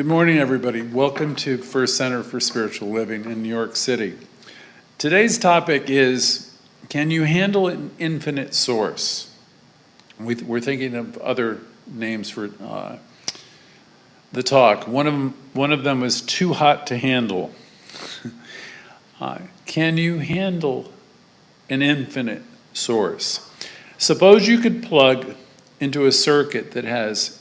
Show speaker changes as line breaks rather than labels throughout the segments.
Good morning, everybody. Welcome to First Center for Spiritual Living in New York City. Today's topic is, can you handle an infinite source? We're thinking of other names for the talk. One of them was too hot to handle. Can you handle an infinite source? Suppose you could plug into a circuit that has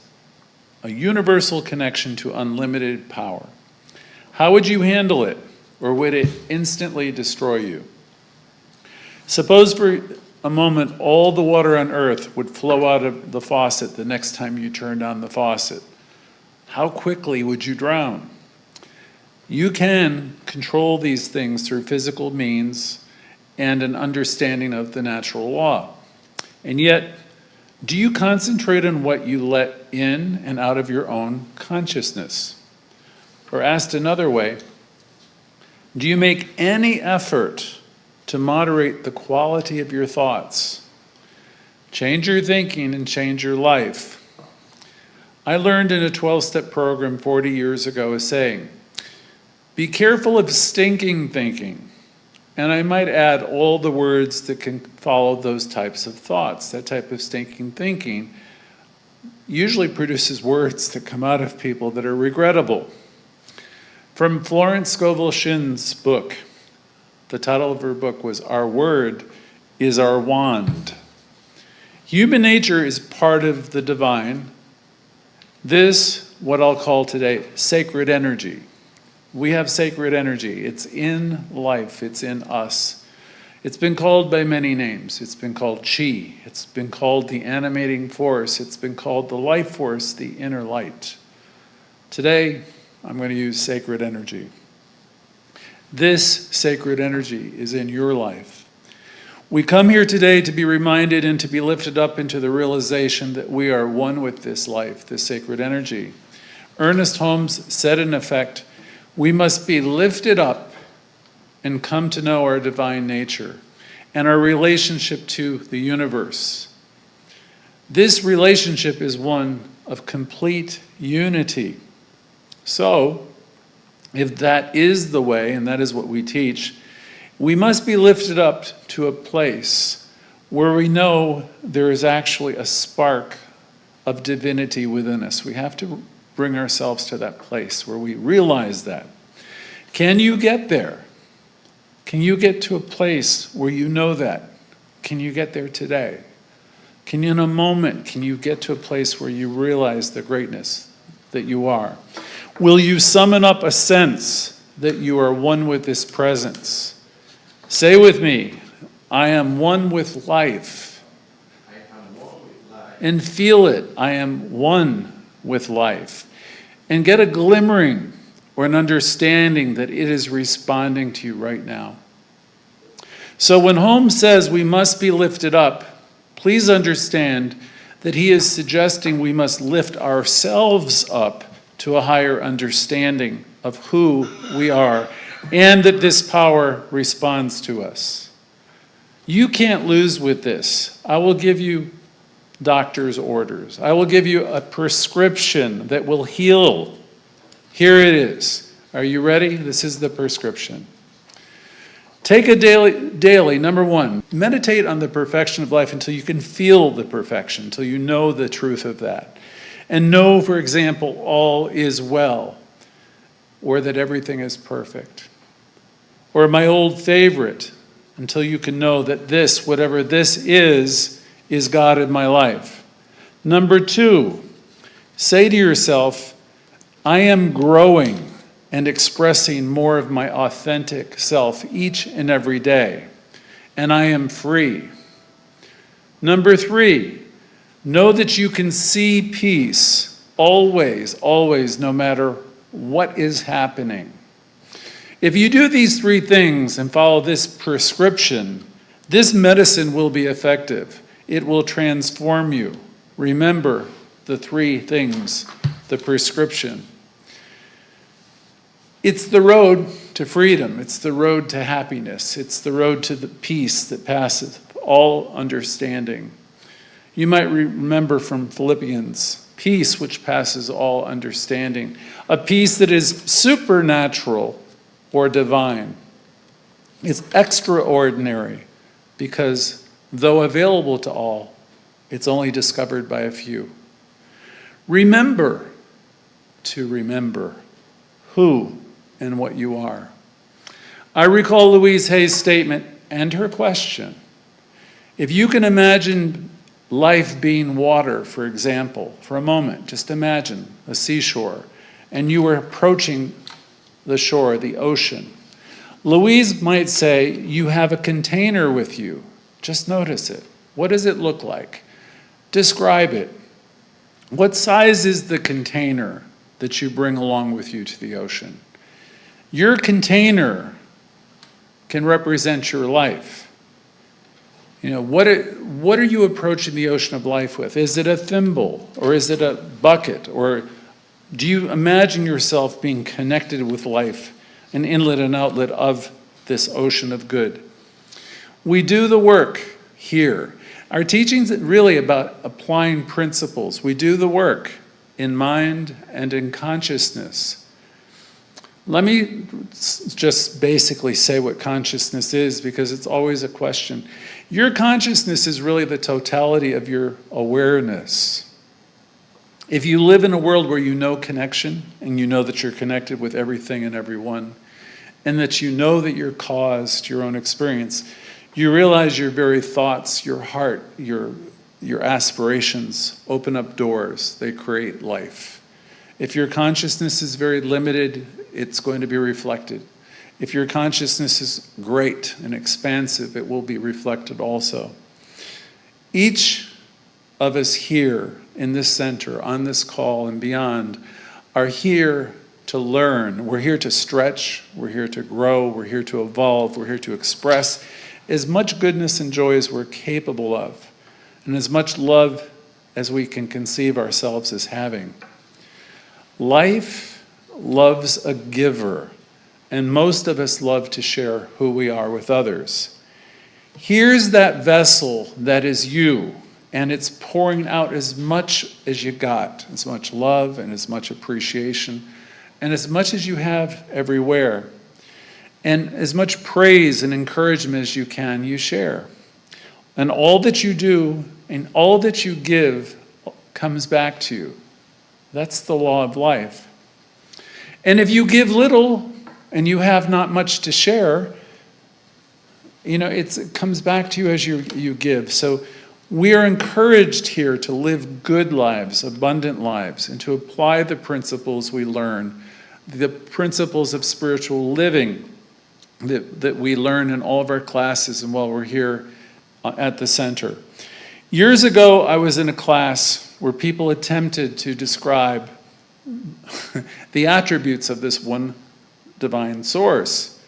a universal connection to unlimited power. How would you handle it, or would it instantly destroy you? Suppose for a moment all the water on earth would flow out of the faucet the next time you turned on the faucet. How quickly would you drown? You can control these things through physical means and an understanding of the natural law. And yet, do you concentrate on what you let in and out of your own consciousness? Or asked another way, do you make any effort to moderate the quality of your thoughts? Change your thinking and change your life. I learned in a 12-step program 40 years ago a saying, be careful of stinking thinking. And I might add all the words that can follow those types of thoughts. That type of stinking thinking usually produces words that come out of people that are regrettable. From Florence Scovel Shinn's book, the title of her book was Our Word is Our Wand. Human nature is part of the divine. This, what I'll call today, sacred energy. We have sacred energy. It's in life. It's in us. It's been called by many names. It's been called chi. It's been called the animating force. It's been called the life force, the inner light. Today, I'm going to use sacred energy. This sacred energy is in your life. We come here today to be reminded and to be lifted up into the realization that we are one with this life, this sacred energy. Ernest Holmes said, in effect, we must be lifted up and come to know our divine nature and our relationship to the universe. This relationship is one of complete unity. So, if that is the way, and that is what we teach, we must be lifted up to a place where we know there is actually a spark of divinity within us. We have to bring ourselves to that place where we realize that. Can you get there? Can you get to a place where you know that? Can you get there today? Can you, in a moment, can you get to a place where you realize the greatness that you are? Will you summon up a sense that you are one with this presence? Say with me, I am one with life. And feel it, I am one with life. And get a glimmering or an understanding that it is responding to you right now. So when Holmes says we must be lifted up, please understand that he is suggesting we must lift ourselves up to a higher understanding of who we are and that this power responds to us. You can't lose with this. I will give you doctor's orders. I will give you a prescription that will heal. Here it is. Are you ready? This is the prescription. Take a daily, number one, meditate on the perfection of life until you can feel the perfection, until you know the truth of that. And know, for example, all is well, or that everything is perfect. Or my old favorite, until you can know that this, whatever this is God in my life. Number two, say to yourself, I am growing and expressing more of my authentic self each and every day, and I am free. Number three, know that you can see peace always, always, no matter what is happening. If you do these three things and follow this prescription, this medicine will be effective. It will transform you. Remember the three things, the prescription. It's the road to freedom. It's the road to happiness. It's the road to the peace that passeth all understanding. You might remember from Philippians peace which passes all understanding, a peace that is supernatural or divine. It's extraordinary because, though available to all, it's only discovered by a few. Remember to remember who and what you are. I recall Louise Hay's statement and her question. If you can imagine life being water, for example, for a moment, just imagine a seashore, and you were approaching the shore, the ocean. Louise might say, you have a container with you. Just notice it. What does it look like? Describe it. What size is the container that you bring along with you to the ocean? Your container can represent your life. You know, what are you approaching the ocean of life with? Is it a thimble, or is it a bucket, or do you imagine yourself being connected with life, an inlet and outlet of this ocean of good? We do the work here. Our teaching's really about applying principles. We do the work in mind and in consciousness. Let me just basically say what consciousness is, because it's always a question. Your consciousness is really the totality of your awareness. If you live in a world where you know connection, and you know that you're connected with everything and everyone, and that you know that you're caused your own experience, you realize your very thoughts, your heart, your aspirations open up doors. They create life. If your consciousness is very limited, it's going to be reflected. If your consciousness is great and expansive, it will be reflected also. Each of us here in this center, on this call and beyond, are here to learn. We're here to stretch. We're here to grow. We're here to evolve. We're here to express as much goodness and joy as we're capable of, and as much love as we can conceive ourselves as having. Life loves a giver, and most of us love to share who we are with others. Here's that vessel that is you, and it's pouring out as much as you got, as much love and as much appreciation, and as much as you have everywhere. And as much praise and encouragement as you can, you share. And all that you do and all that you give comes back to you. That's the law of life. And if you give little and you have not much to share, you know, it comes back to you as you give. So we are encouraged here to live good lives, abundant lives, and to apply the principles we learn, the principles of spiritual living that we learn in all of our classes and while we're here at the center. Years ago, I was in a class where people attempted to describe the attributes of this one divine source,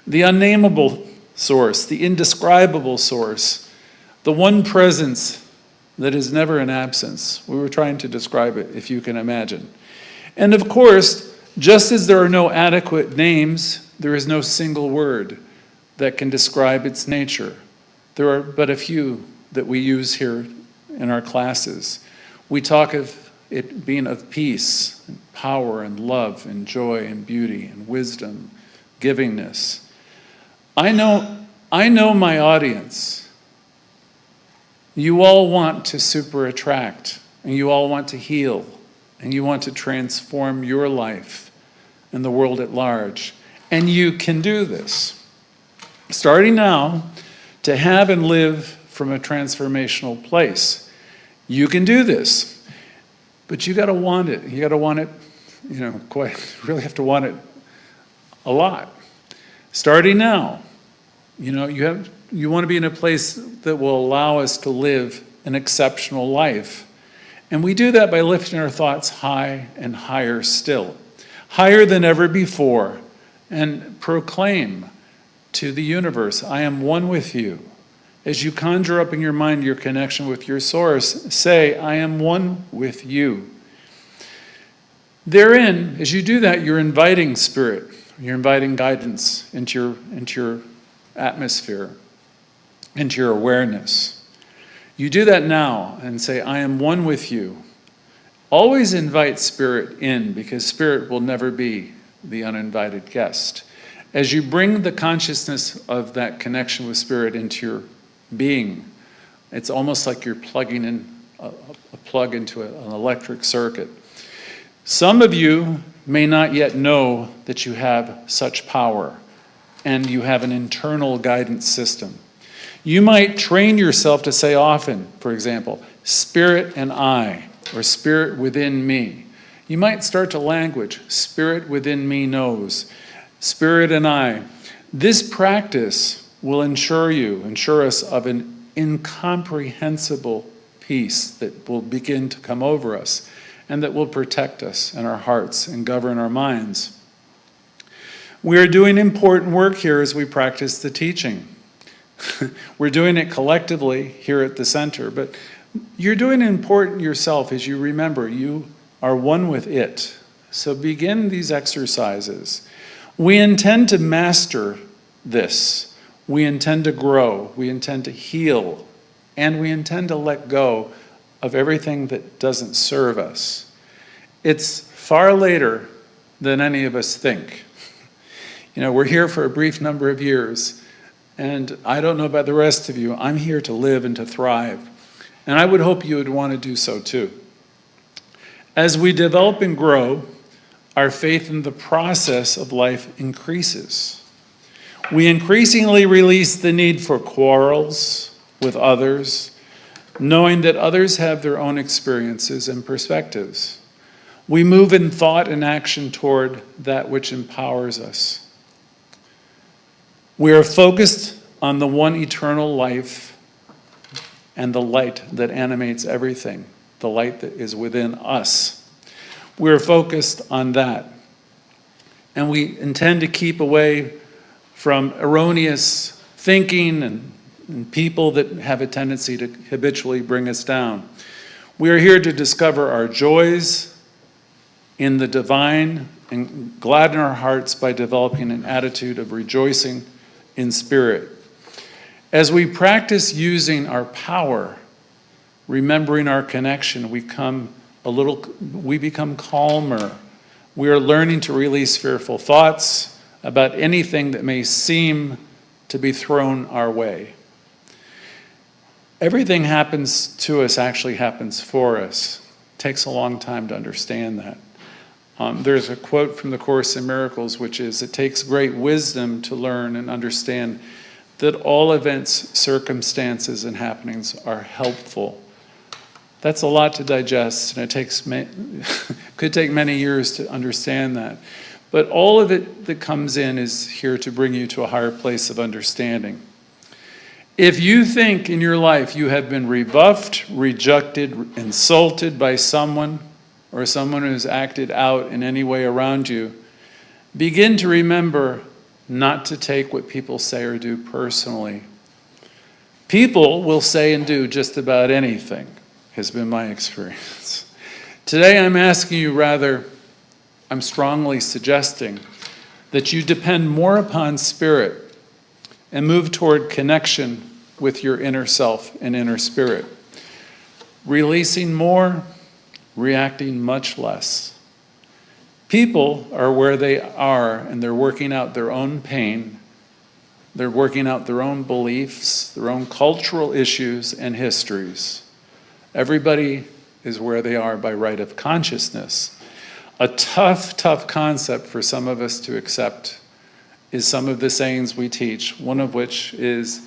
the unnameable source, the indescribable source, the one presence that is never an absence. We were trying to describe it, if you can imagine. And of course, just as there are no adequate names, there is no single word that can describe its nature. There are but a few that we use here in our classes. We talk of it being of peace, and power, and love, and joy, and beauty, and wisdom, givingness. I know my audience. You all want to super attract, and you all want to heal, and you want to transform your life and the world at large. And you can do this. Starting now, to have and live from a transformational place. You can do this. But you got to want it. You got to want it, you really have to want it a lot. Starting now, you want to be in a place that will allow us to live an exceptional life. And we do that by lifting our thoughts high and higher still, higher than ever before, and proclaim to the universe, I am one with you. As you conjure up in your mind your connection with your source, say, I am one with you. Therein, as you do that, you're inviting spirit, you're inviting guidance into your atmosphere, into your awareness. You do that now and say, I am one with you. Always invite Spirit in, because Spirit will never be the uninvited guest. As you bring the consciousness of that connection with Spirit into your being, it's almost like you're plugging in a plug into an electric circuit. Some of you may not yet know that you have such power, and you have an internal guidance system. You might train yourself to say often, for example, Spirit and I, or Spirit within me. You might start to language, Spirit within me knows, Spirit and I. This practice will ensure us of an incomprehensible peace that will begin to come over us, and that will protect us and our hearts and govern our minds. We are doing important work here as we practice the teaching. We're doing it collectively here at the center, but you're doing important yourself as you remember you are one with it. So begin these exercises. We intend to master this. We intend to grow. We intend to heal. And we intend to let go of everything that doesn't serve us. It's far later than any of us think. We're here for a brief number of years, and I don't know about the rest of you. I'm here to live and to thrive. And I would hope you would want to do so too. As we develop and grow, our faith in the process of life increases. We increasingly release the need for quarrels with others, knowing that others have their own experiences and perspectives. We move in thought and action toward that which empowers us. We are focused on the one eternal life and the light that animates everything, the light that is within us. We're focused on that. And we intend to keep away from erroneous thinking and people that have a tendency to habitually bring us down. We are here to discover our joys in the divine and gladden our hearts by developing an attitude of rejoicing in spirit. As we practice using our power, remembering our connection, we become calmer. We are learning to release fearful thoughts about anything that may seem to be thrown our way. Everything happens to us actually happens for us. It takes a long time to understand that. There's a quote from the Course in Miracles, which is, it takes great wisdom to learn and understand that all events, circumstances, and happenings are helpful. That's a lot to digest, and could take many years to understand that. But all of it that comes in is here to bring you to a higher place of understanding. If you think in your life you have been rebuffed, rejected, insulted by someone, or someone who's acted out in any way around you, begin to remember not to take what people say or do personally. People will say and do just about anything, has been my experience. Today I'm strongly suggesting that you depend more upon spirit and move toward connection with your inner self and inner spirit. Releasing more, reacting much less. People are where they are, and they're working out their own pain. They're working out their own beliefs, their own cultural issues and histories. Everybody is where they are by right of consciousness. A tough concept for some of us to accept is some of the sayings we teach, one of which is,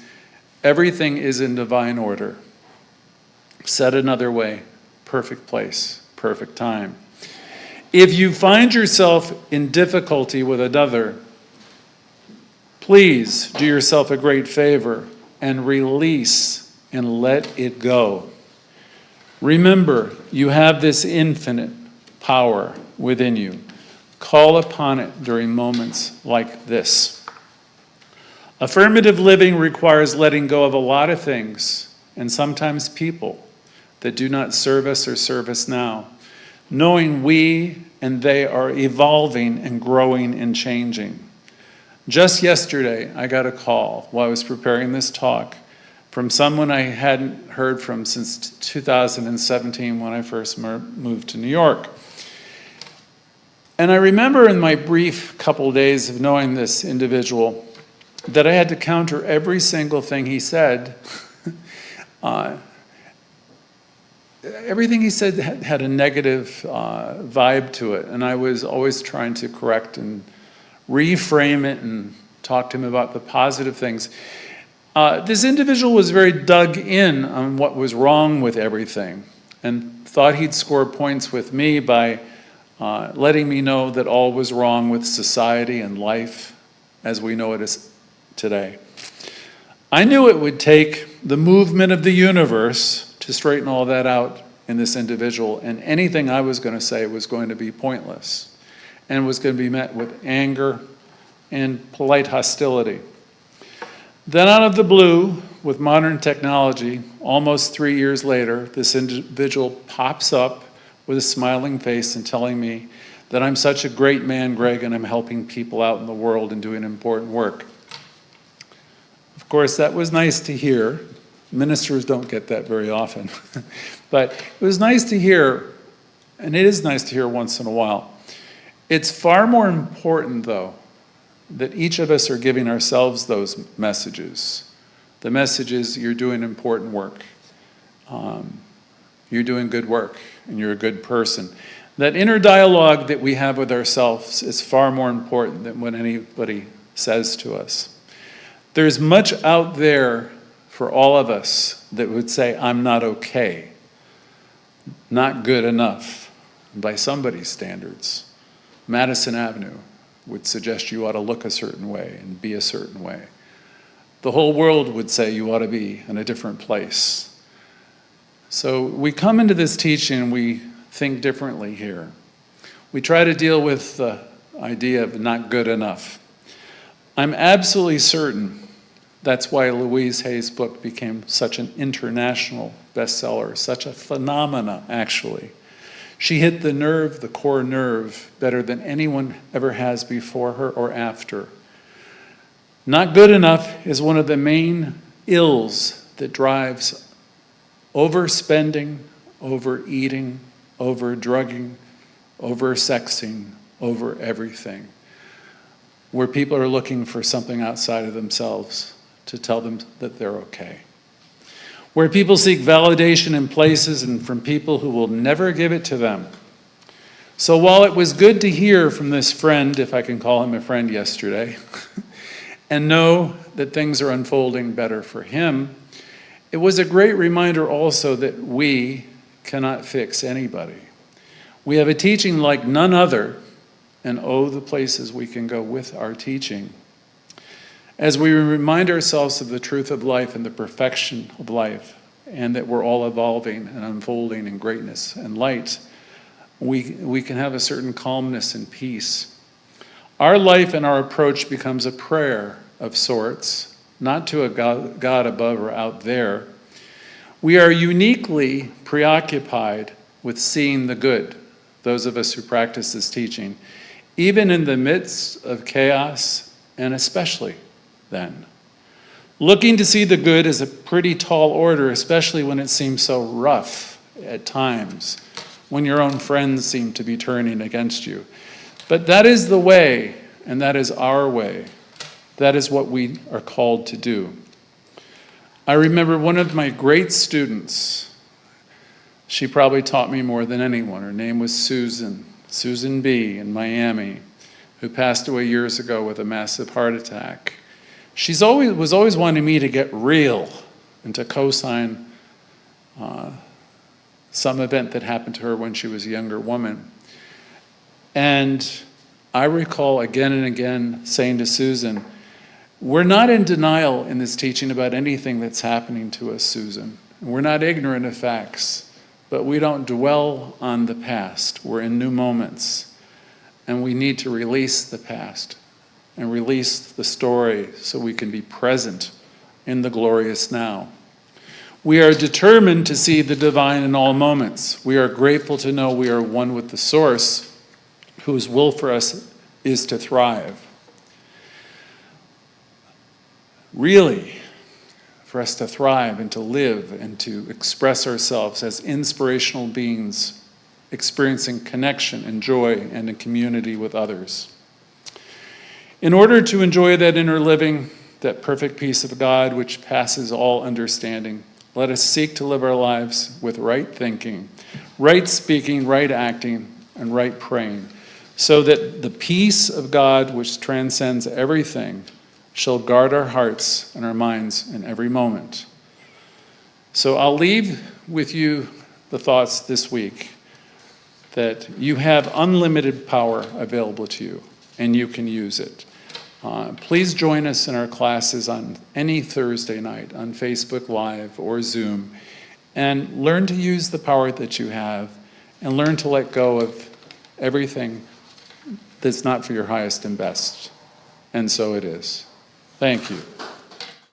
everything is in divine order. Said another way, perfect place, perfect time. If you find yourself in difficulty with another, please do yourself a great favor and release and let it go. Remember, you have this infinite power within you. Call upon it during moments like this. Affirmative living requires letting go of a lot of things, and sometimes people, that do not serve us or serve us now, knowing we and they are evolving and growing and changing. Just yesterday, I got a call while I was preparing this talk from someone I hadn't heard from since 2017 when I first moved to New York. And I remember in my brief couple days of knowing this individual that I had to counter every single thing he said. Everything he said had a negative vibe to it, and I was always trying to correct and reframe it and talk to him about the positive things. This individual was very dug in on what was wrong with everything and thought he'd score points with me by letting me know that all was wrong with society and life as we know it is today. I knew it would take the movement of the universe to straighten all that out in this individual, and anything I was going to say was going to be pointless and was going to be met with anger and polite hostility. Then out of the blue, with modern technology, almost 3 years later, this individual pops up with a smiling face and telling me that I'm such a great man, Greg, and I'm helping people out in the world and doing important work. Of course, that was nice to hear. Ministers don't get that very often. But it was nice to hear, and it is nice to hear once in a while. It's far more important, though, that each of us are giving ourselves those messages. The message is you're doing important work. You're doing good work, and you're a good person. That inner dialogue that we have with ourselves is far more important than what anybody says to us. There's much out there for all of us that would say, I'm not okay, not good enough by somebody's standards. Madison Avenue would suggest you ought to look a certain way and be a certain way. The whole world would say you ought to be in a different place. So we come into this teaching and we think differently here. We try to deal with the idea of not good enough. I'm absolutely certain that's why Louise Hay's book became such an international bestseller, such a phenomena, actually. She hit the nerve, the core nerve, better than anyone ever has before her or after. Not good enough is one of the main ills that drives overspending, overeating, overdrugging, oversexing, over everything, where people are looking for something outside of themselves to tell them that they're okay. Where people seek validation in places and from people who will never give it to them. So while it was good to hear from this friend, if I can call him a friend yesterday, and know that things are unfolding better for him, it was a great reminder also that we cannot fix anybody. We have a teaching like none other, and oh, the places we can go with our teaching. As we remind ourselves of the truth of life and the perfection of life, and that we're all evolving and unfolding in greatness and light, we can have a certain calmness and peace. Our life and our approach becomes a prayer of sorts, not to a God above or out there. We are uniquely preoccupied with seeing the good, those of us who practice this teaching, even in the midst of chaos, and especially then. Looking to see the good is a pretty tall order, especially when it seems so rough at times, when your own friends seem to be turning against you. But that is the way, and that is our way. That is what we are called to do. I remember one of my great students. She probably taught me more than anyone. Her name was Susan B. in Miami, who passed away years ago with a massive heart attack. She was always wanting me to get real and to co-sign some event that happened to her when she was a younger woman. And I recall again and again saying to Susan, we're not in denial in this teaching about anything that's happening to us, Susan. We're not ignorant of facts, but we don't dwell on the past. We're in new moments, and we need to release the past and release the story so we can be present in the glorious now. We are determined to see the divine in all moments. We are grateful to know we are one with the source, whose will for us is to thrive. Really, for us to thrive and to live and to express ourselves as inspirational beings, experiencing connection and joy and in community with others. In order to enjoy that inner living, that perfect peace of God which passes all understanding, let us seek to live our lives with right thinking, right speaking, right acting, and right praying, so that the peace of God which transcends everything shall guard our hearts and our minds in every moment. So I'll leave with you the thoughts this week that you have unlimited power available to you, and you can use it. Please join us in our classes on any Thursday night on Facebook Live or Zoom, and learn to use the power that you have, and learn to let go of everything that's not for your highest and best. And so it is. Thank you.